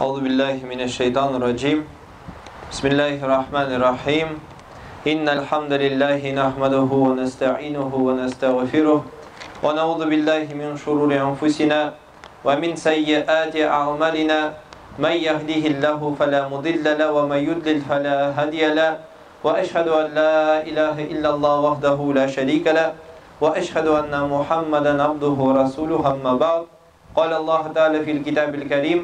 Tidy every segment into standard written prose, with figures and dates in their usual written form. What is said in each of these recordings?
Euzu billahi mineşşeytanirracim. Bismillahirrahmanirrahim. İnnel hamdelellahi nahmeduhu ve nestainuhu ve nestağfiruh. Ve na'udzu billahi min şururi enfusina ve min seyyiati a'malina. Men yehdihillahu fela mudille lehu ve men yudlil fela hadiye lehu. Ve eşhedü en la ilahe illallah vahdehu la şerike lehu ve eşhedü enne Muhammeden abduhu ve resuluhu amma ba'd. قال الله تعالى في الكتاب الكريم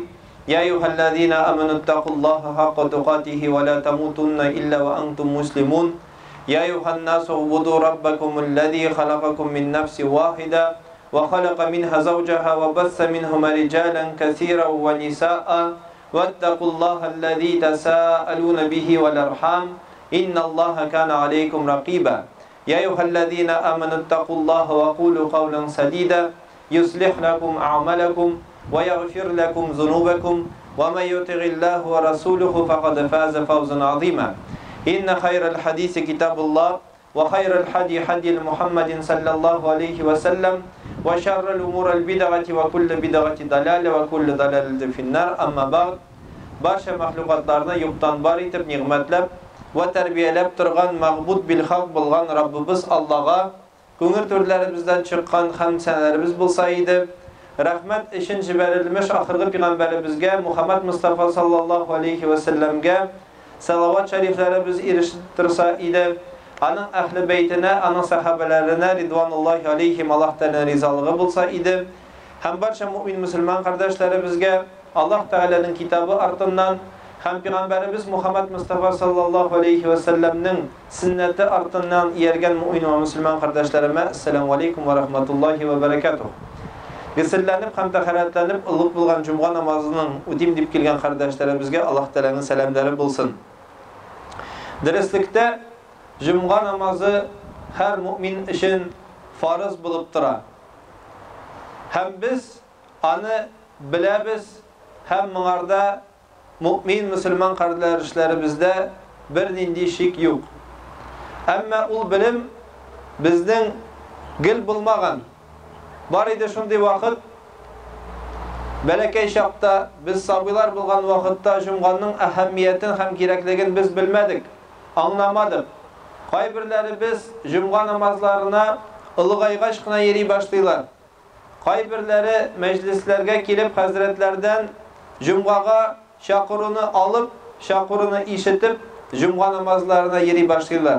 يا أيها الذين آمنوا اتقوا الله حق تقاته ولا تموتن إلا وأنتم مسلمون يا أيها الناس اعبدوا ربكم الذي خلقكم من نفس واحدة وخلق منها زوجها وبث منهما رجالا كثيرا ونساء واتقوا الله الذي تساءلون به والأرحام إن الله كان عليكم رقيبا يا أيها الذين آمنوا اتقوا الله وقولوا قولا سديدا يصلح لكم أعمالكم ويغفر لكم ذنوبكم ومن يطع الله ورسوله فقد فاز فوزا عظيما إن خير الحديث كتاب الله وخير الهدي هدي محمد صلى الله عليه وسلم وشر الأمور البدعة وكل بدعة ضلالة وكل ضلالة في النار أما بعد barcha mahluqatlarni yo'qdan bor etib ni'matlab va tarbiyalab turgan mag'bud bil haq bo'lgan Rabbimiz Allohga ko'ngil turlarimizdan chiqqan hamd sanalarimiz bo'lsa edi. Rahmat ishin jibarilmish oxirgi payg'ambarimizga Muhammad Mustafa sallallohu alayhi va sallamga salovat shariflarimiz erishtirsa edi. Aning ahli baytine, aning sahabalarına ridvanullohi alayhim Alloh taolaning rizoligi bo'lsa edi. Ham barcha mu'min musulmon qardoshlarımizga Alloh taolaning kitobi ortidan ham payg'ambarimiz Muhammad Mustafa sallallohu alayhi va sallamning sunnati ortidan yergan mu'min va musulmon qardoshlarima assalomu alaykum va rahmatullohi va barakatuh. G'usullanib ham tahoratlanib ulug' bo'lgan juma namozining o'tim deb kelgan qardoshlarimizga Alloh taolaning salomlari bo'lsin. Darslikda juma namozi har mu'min uchun farz bo'lib turadi. Ham biz ani bilamiz, ham ma'arda mu'min musulmon qardoshlarımizda bir nindishik yo'q. Ammo ul bilim bizning gil bo'lmagan. Bor edi shunday vaqt balakay shaqda biz sabilar bo'lgan vaqtda jumg'anning ahamiyatini ham kerakligini biz bilmadik, anglamadik. Qay birlari biz jumg'a namozlarini ilg'ayg'ashqina yeri boshlaylar. Qay birlari majlislarga kelib hazratlardan jumg'aga shaquruni olib, shaquruni eshitib, jumg'a namozlarini yeri boshlaylar.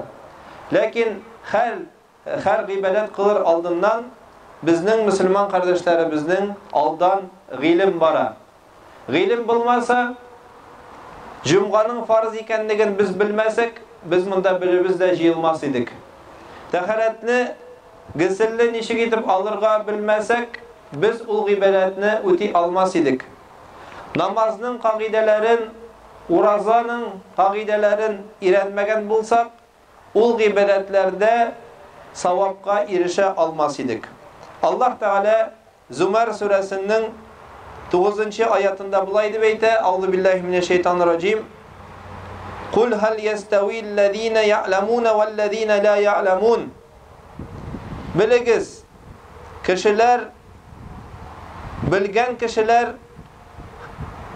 Lekin har ibodat qilar oldindan bizning musulmon qardoshlarımızning oldan g'ilim bora. G'ilim bo'lmasa, jumg'aning farz ekanligini biz bilmasak, biz bunda biribizda jiyilmas edik. Tahoratni g'usulni nishig etib olirga bilmasak, biz ul ibodatni o'ti olmas edik. Namazning qoidalarini, urozaning qoidalarini o'rganmagan bo'lsak, ul ibodatlarda savobga erisha olmas edik. Allah Teala Zumar surəsinin 9-cu ayətində bulay deb aytdı. Euzu billahi mineşşeytanirracim. Qul hal yestawillezina ya'lamun vellezina la ya'lamun. Biligiz, kişiler bilgan kişiler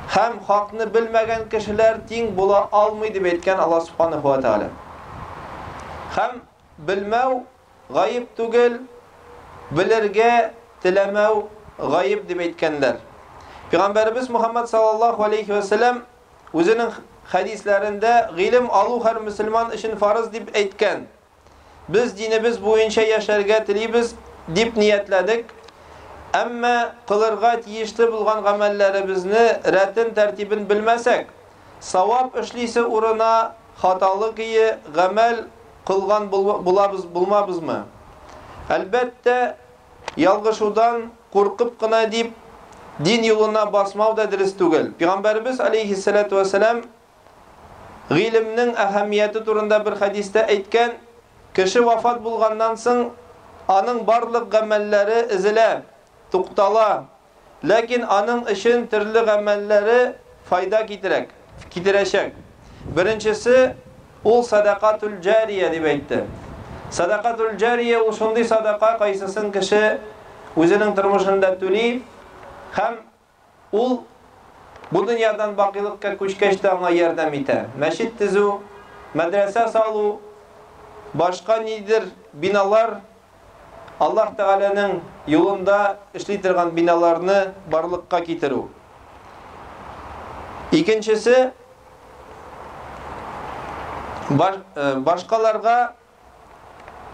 ham haqni bilmagan kişiler teng bo'la olmaydi deb aytgan Allah subhanahu va taolo. Ham bilmav g'ayib tugil, bilirge tilamev g'ayib deb aytganlar. Payg'ambarimiz Muhammad sallallohu alayhi va sallam o'zining hadislarida ilm olu har musulmon uchun farz deb aytgan. Biz dinimiz bo'yicha yasharga tilibbiz deb niyatladik. Ammo qilirga tegishli bo'lgan amallarimizni ratin tartibini bilmasak, savob ishlisi o'rina xatolikni amal qilgan bo'lmabizmi? Albatta yalg'ishudan qo'rqib qina deb din yo'luna basmav da durust tugil. Payg'ambarimiz alayhissalatu vasallam ilmning ahamiyati turida bir hadisda aytgan, kishi vafot bo'lgandan so'ng aning barliq amallari izila, to'xtala, lekin aning uchun turli amallari foyda keltirashak. Birinchisi u sadaqatul jariya deb aytdi. Sadaqatul jariya u shunday sadaqa qaysisin kishi o'zining turmushida to'lib, ham ul Bu dünyadan bakılıkka köçkəçte ona yardım iter. Meşit tizu, medrese salu, başka nidir binalar, Allah Teala'nın yolunda işletirgen binalarını barlıkka getiru. İkincisi, başkalarga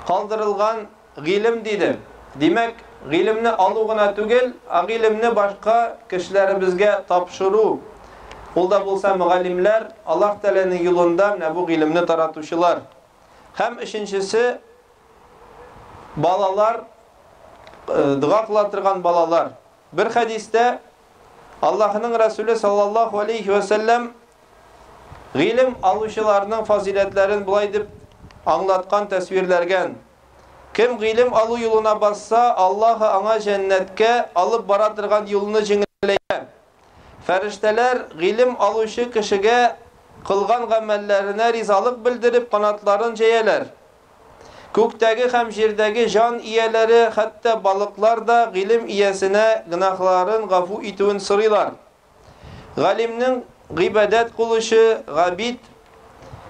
kaldırılgan ilim dedi. Demek ilimni alıgına tügel, ilimni başka kişilere bizge tapşırı. Olda bulsa müallimler, Allah Teala'nın yolunda bu ilimni taratuşular. Hem üçüncüsü, balalar, dua kılatırgan balalar. Bir hadiste Allah'ın Resulü sallallahu aleyhi ve sellem ilim alışılarının faziletlerini bulay dip anlatkan tasvirlergen. Kim ilim alı yoluna bassa Allah'ı ana cennetke alıp baratırgan yolunu jingileye. Ferişteler ilim alışı kişige kılgan gamellerine rizalık bildirip kanatların ceyeler. Kökteki hem jirdeki can iyeleri hatta balıklar da ilim iyesine günahların gafu ituun sırılar. Galimnin gıbedet kılışı gabit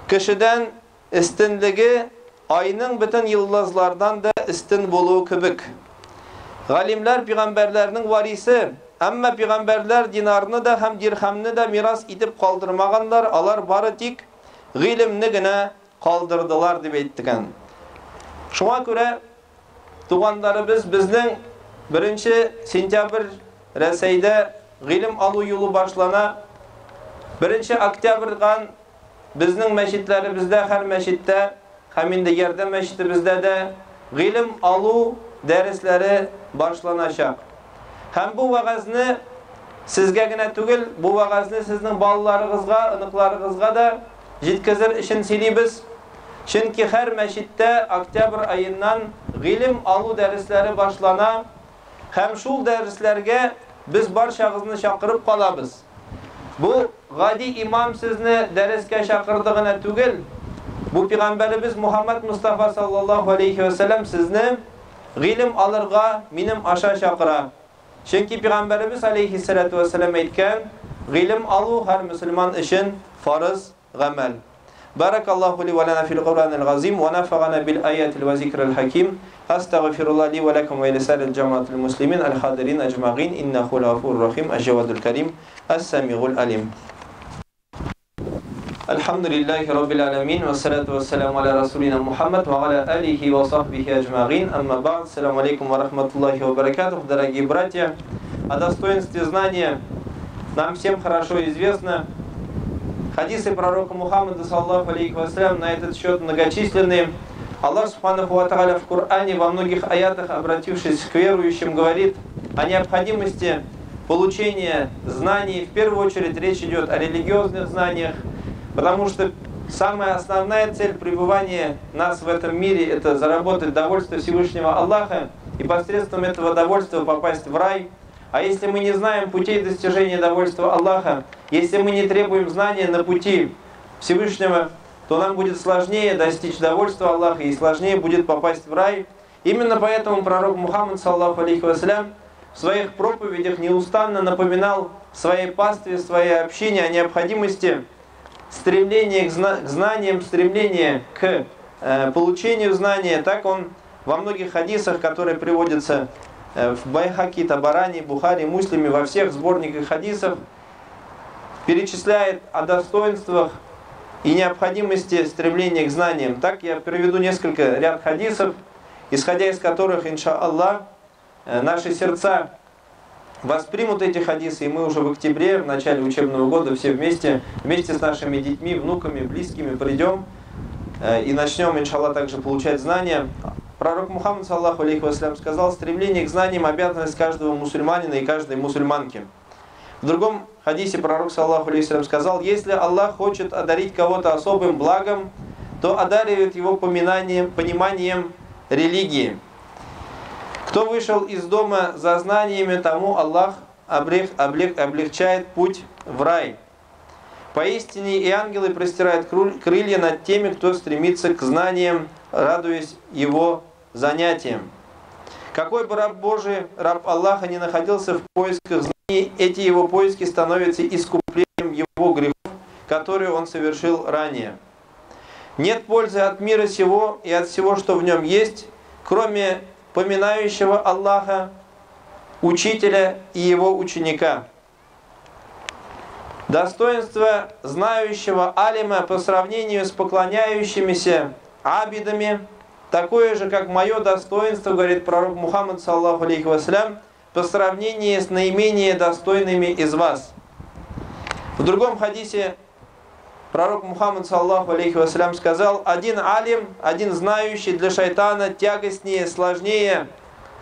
kişiden istinligi ayının bütün yıldızlardan da istin buluğu kübük. Galimler peygamberlerinin varisi, ama peygamberler dinarını da hem dirhamını da miras edip kaldırmaganlar, alar barı tik ilimni gine kaldırdılar deb ettiken. Şuna göre tuğanlarımız bizden 1 sentyabr Reseyde ilim alı yolu başlana 1 oktyabrdan bizning meşitlerimizde her meşitte haminde yerde meşitimizde de ilim alı dersleri başlanacak. Hem bu vaazını sizge gine tügül, bu vaazını sizin balalarınızga, ınıklarınızga da jitkizir işin silibіз. Çünkü her meşitte oktyabr ayından ilim alı dersleri başlana. Hem şul derslerge biz barşağızını şakırıp kalabız. Bu gadi imam sizni derske şakırdığına tügül. Bu Peygamberimiz Muhammed Mustafa sallallahu aleyhi ve sellem sizni ilim alırga minim aşağı şakıra. Çünkü Peygamberimiz aleyhissalatu vesselam etken ilim alı her Müslüman için farz gamel. Barakallahu li ve lana fil Kur'anil azim ve nafa'ana bil ayatil ve zikril hakim. Estağfirullah li ve lekum ve lisa'il cemaatil muslimin el hadirin ecma'in innehu gafurur rahim ecevadul kerim es-semi'ul alim. Elhamdülillahi Rabbil alemin ve salatu ve selamu ala Resulina Muhammed ve ala alihi ve sahbihi ecma'in. Amma ba'd. Assalamu alaikum wa rahmatullahi wa barakatuh. Дорогие братья, о достоинстве знания нам всем хорошо известно. Хадисы пророка Мухаммада саллаллаху алейхи ва саллям на этот счет многочисленные. Аллах субханаху ва тааля в Коране во многих аятах, обратившись к верующим, говорит о необходимости получения знаний. В первую очередь речь идет о религиозных знаниях, потому что самая основная цель пребывания нас в этом мире – это заработать довольство Всевышнего Аллаха и посредством этого довольства попасть в рай. А если мы не знаем путей достижения довольства Аллаха, если мы не требуем знания на пути Всевышнего, то нам будет сложнее достичь довольства Аллаха и сложнее будет попасть в рай. Именно поэтому пророк Мухаммад саллаллаху алейхи ва саллям в своих проповедях неустанно напоминал своей пастве, своей общине о необходимости стремления к знаниям, стремления к получению знания. Так он во многих хадисах, которые приводятся в Байхаки, Табарани, Бухари, Муслиме, во всех сборниках хадисов, перечисляет о достоинствах и необходимости стремления к знаниям. Так я приведу несколько ряд хадисов, исходя из которых, иншаллах, наши сердца воспримут эти хадисы, и мы уже в октябре, в начале учебного года, все вместе с нашими детьми, внуками, близкими придем и начнем, иншаллах, также получать знания. Пророк Мухаммад саллаллаху алейхи ва саллям сказал: стремление к знаниям — обязанность каждого мусульманина и каждой мусульманки. В другом хадисе пророк саллаллаху алейхи ва саллям сказал: если Аллах хочет одарить кого-то особым благом, то одаривает его пониманием религии. Кто вышел из дома за знаниями, тому Аллах облегчает путь в рай. Поистине и ангелы простирают крылья над теми, кто стремится к знаниям, радуясь его занятиям. Какой бы раб Божий, раб Аллаха, не находился в поисках эти его поиски становятся искуплением его грехов, которые он совершил ранее. Нет пользы от мира сего и от всего, что в нем есть, кроме поминающего Аллаха, учителя и его ученика. Достоинство знающего алима по сравнению с поклоняющимися абидами такое же, как мое достоинство, говорит пророк Мухаммад, саллаллаху алейхи вассалям, по сравнению с наименее достойными из вас. В другом хадисе пророк Мухаммад, саллаллаху алейхи вассалям, сказал: один алим, один знающий для шайтана тягостнее, сложнее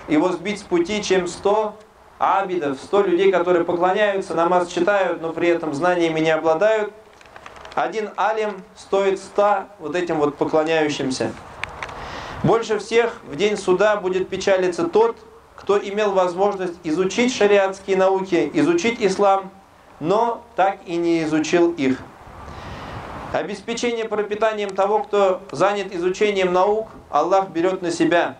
его сбить с пути, чем 100 абидов, 100 людей, которые поклоняются, намаз читают, но при этом знаниями не обладают. Один алим стоит 100 вот этим вот поклоняющимся. Больше всех в день суда будет печалиться тот, кто имел возможность изучить шариатские науки, изучить ислам, но так и не изучил их. Обеспечение пропитанием того, кто занят изучением наук, Аллах берет на себя.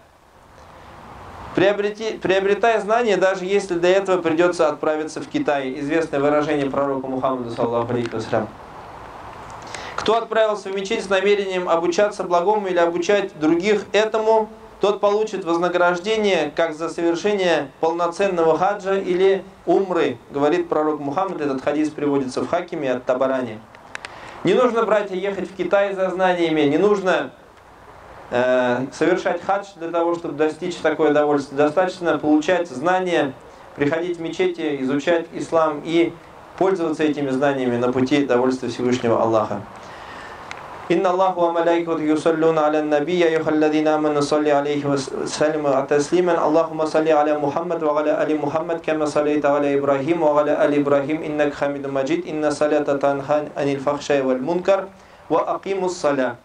Приобретая знания, даже если для этого придется отправиться в Китай. Известное выражение пророка Мухаммада, саллаллаху алейхи вассалям. Кто отправился в мечеть с намерением обучаться благому или обучать других этому, тот получит вознаграждение как за совершение полноценного хаджа или умры, говорит пророк Мухаммад. Этот хадис приводится в Хакиме от Табарани. Не нужно, братья, ехать в Китай за знаниями, не нужно совершать хадж для того, чтобы достичь такое удовольствие. Достаточно получать знания, приходить в мечети, изучать ислам и пользоваться этими знаниями на пути довольствия Всевышнего Аллаха. Инна Аллаху ва малайкатуху юсаллюна аля наби, я юхалладина аману салли алейхи ва саллиму таслиман. Аллахумма салли аля Мухаммад ва аля али Мухаммад, кама саллайта аля Ибрахим ва аля али Ибрахим, иннак хамидум маджид, инна салята танха анил фахшай валь мункар, ва акимус саля.